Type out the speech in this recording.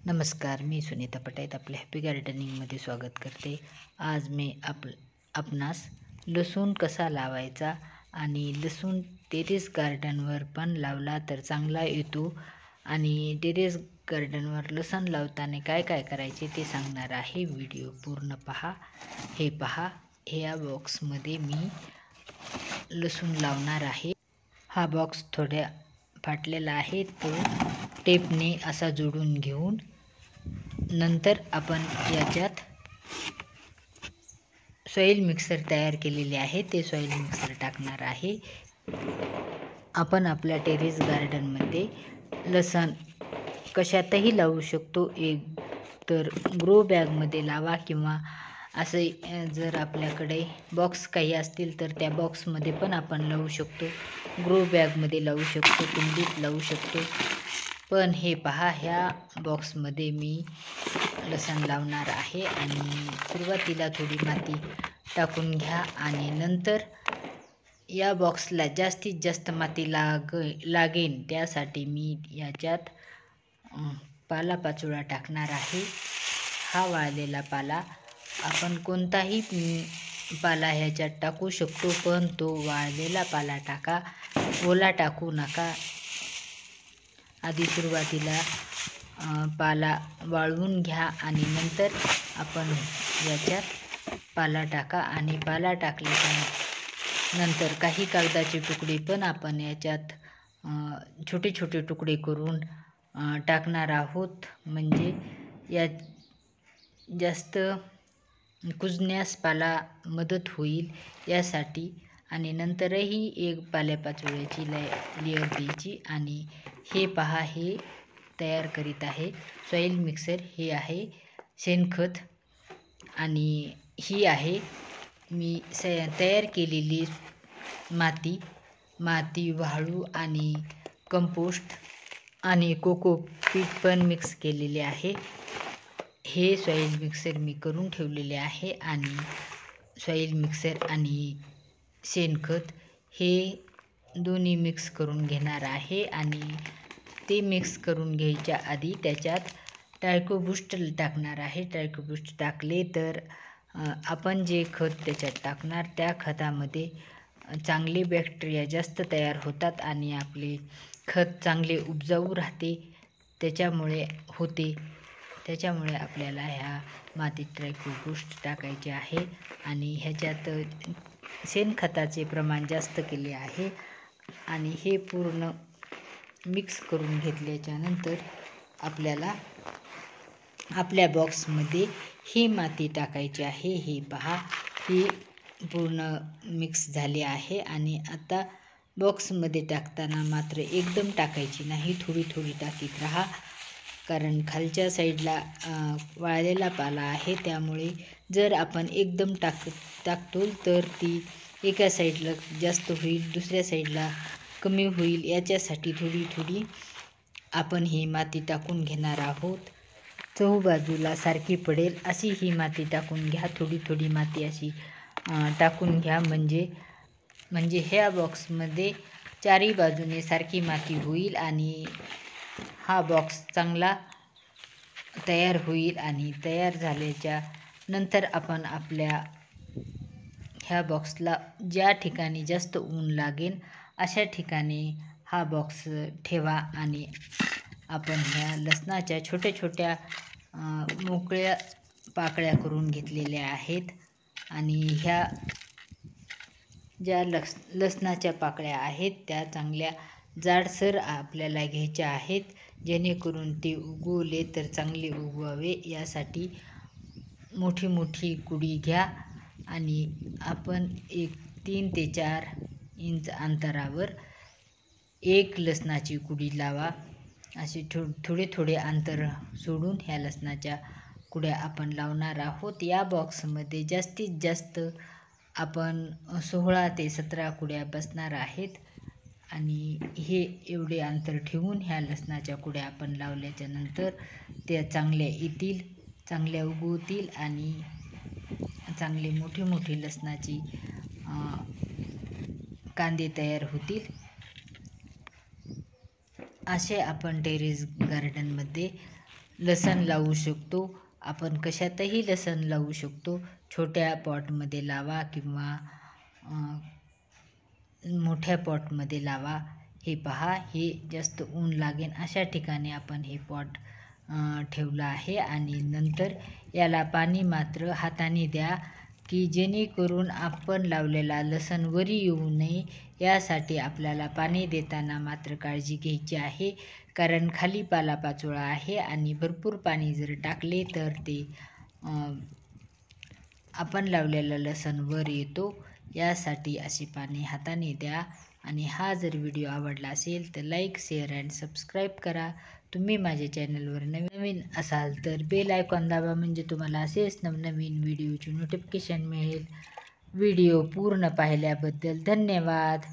नमस्कार, मी सुनीता पटाईत आपल्या हॅपी गार्डनिंगमध्ये स्वागत करते। आज मी आपणास लसूण कसा लावायचा आणि लसूण टेरेस गार्डनवर पण लावला तर चांगला येतो आणि टेरेस गार्डनवर लसूण लावताना काय काय करायचे ते सांगणार आहे। व्हिडिओ पूर्ण पहा। हे पहा, ह्या बॉक्समध्ये मी लसूण लावणार आहे। हा बॉक्स थोड्या फाटलेला आहे, तो टेपने असा जोडून घेऊन नंतर आपण याच्यात सॉइल मिक्सर तयार केलेले आहे, ते सॉइल मिक्सर टाकणार आहे। आपण आपल्या टेरेस गार्डनमध्ये लसूण कशातही लावू शकतो। एक तर ग्रो बॅगमध्ये लावा किंवा असे जर आपल्याकडे बॉक्स काही असतील तर त्या बॉक्समध्ये पण आपण लावू शकतो। ग्रो बॅगमध्ये लावू शकतो, कुंडीत लावू शकतो। पण हे पहा, ह्या बॉक्समध्ये मी लसूण लावणार आहे आणि सुरुवातीला थोडी माती टाकून घ्या आणि नंतर या बॉक्सला जास्तीत जास्त माती लागेल त्यासाठी मी याच्यात पालापाचोळा टाकणार आहे। हा वाळलेला पाला, आपण कोणताही पाला ह्याच्यात टाकू शकतो, पण तो वाळलेला पाला टाका, ओला टाकू नका। आधी सुरुवातीला पाला वाळवून घ्या आणि नंतर आपण याच्यात पाला टाका आणि पाला टाकल्याच्या नंतर काही कागदाचे तुकडे पण आपण याच्यात छोटे छोटे तुकडे करून टाकणार आहोत, म्हणजे या जास्त कुजण्यास पाला मदत होईल यासाठी। आणि नंतरही एक पाल्यापाचोळ्याची लेअर द्यायची आणि हे पहा, हे तयार करीत आहे सॉइल मिक्सर। हे आहे शेणखत आणि ही आहे मी तयार केलेली माती, वाळू आणि कंपोस्ट आणि कोकोपीट पण मिक्स केलेले आहे। हे सॉइल मिक्सर मी करून ठेवलेले आहे आणि सॉइल मिक्सर आणि शेणखत हे दोन्ही मिक्स करून घेणार आहे आणि ते मिक्स करून घ्यायच्या आधी त्याच्यात ट्रायकोबूस्ट टाकणार आहे। ट्रायकोबूस्ट टाकले तर आपण जे खत त्याच्यात टाकणार त्या खतामध्ये चांगले बॅक्टेरिया जास्त तयार होतात आणि आपले खत चांगले उपजाऊ राहते। त्याच्यामुळे आपल्याला ह्या मातीत ट्रायकोबूस्ट टाकायचे आहे आणि ह्याच्यात शेणखताचे प्रमाण जास्त केले आहे आणि हे पूर्ण मिक्स करून घेतल्याच्या नंतर आपल्याला आपल्या बॉक्समध्ये ही माती टाकायची आहे। हे पहा, ही पूर्ण मिक्स झाली आहे आणि आता बॉक्समध्ये टाकताना मात्र एकदम टाकायची नाही, थोडी थोडी टाकीत राहा, कारण खालच्या साईडला वाळलेला पाला आहे, त्यामुळे जर आपण एकदम टाकतो तर ती एका साईडला जास्त होईल, दुसऱ्या साईडला कमी होईल। याच्यासाठी थोडी थोडी आपण ही माती टाकून घेणार आहोत। चहूबाजूला सारखी पडेल अशी ही माती टाकून घ्या, थोडी थोडी माती अशी टाकून घ्या, म्हणजे ह्या बॉक्समध्ये चारी बाजूने सारखी माती होईल आणि हा बॉक्स चांगला तयार होईल। आणि तयार झाल्याच्या नंतर आपण आपल्या ह्या बॉक्सला ज्या ठिकाणी जास्त ऊन लागेल अशा ठिकाणी हा बॉक्स ठेवा आणि आपण ह्या लसणाच्या छोट्या छोट्या मोकळ्या पाकळ्या करून घेतलेल्या आहेत आणि ह्या ज्या लसणाच्या पाकळ्या आहेत त्या चांगल्या जाडसर आपल्याला घ्यायच्या आहेत, जेणेकरून ते उगवले तर चांगले उगवावे। यासाठी मोठी मोठी कुडी घ्या आणि आपण 3 ते 4 इंच अंतरावर एक लसणाची कुडी लावा। असे थोडे थोडे अंतर सोडून ह्या लसणाच्या कुड्या आपण लावणार आहोत। या बॉक्समध्ये जास्तीत जास्त आपण 16 ते 17 कुड्या बसणार आहेत आणि हे एवढे अंतर ठेवून ह्या लसणाच्या कुड्या आपण लावल्याच्या नंतर त्या चांगल्या येतील, चांगल्या उगवतील आणि चांगले मोठी मोठी लसणाची कांदे तयार होतील। असे आपण टेरेस गार्डनमध्ये लसण लावू शकतो. आपण कशातही लसण लावू शकतो. छोट्या पॉटमध्ये लावा किंवा मोठ्या पॉटमध्ये लावा. हे पहा, हे जास्त ऊन लागेल अशा ठिकाणी आपण हे पॉट ठेवलं आहे. आणि नंतर याला पाणी मात्र हाताने द्या, की जेणेकरून आपण लावलेला लसण वरी येऊ नये. यासाठी आपल्याला पाणी देताना मात्र काळजी घ्यायची आहे, कारण खाली पालापाचोळा आहे आणि भरपूर पाणी जर टाकले तर ते आपण लावलेलं लसण वर येतो. यासाठी असे पाणी हाताने द्या. आणि हा जर व्हिडिओ आवडला असेल तर लाईक, शेअर अँड सबस्क्राईब करा. तुम्ही माझ्या चॅनलवर नवीन असाल तर बेल आयकॉन दाबा, म्हणजे तुम्हाला असेच नवनवीन व्हिडिओची नोटिफिकेशन मिळेल. व्हिडिओ पूर्ण पाहिल्याबद्दल धन्यवाद.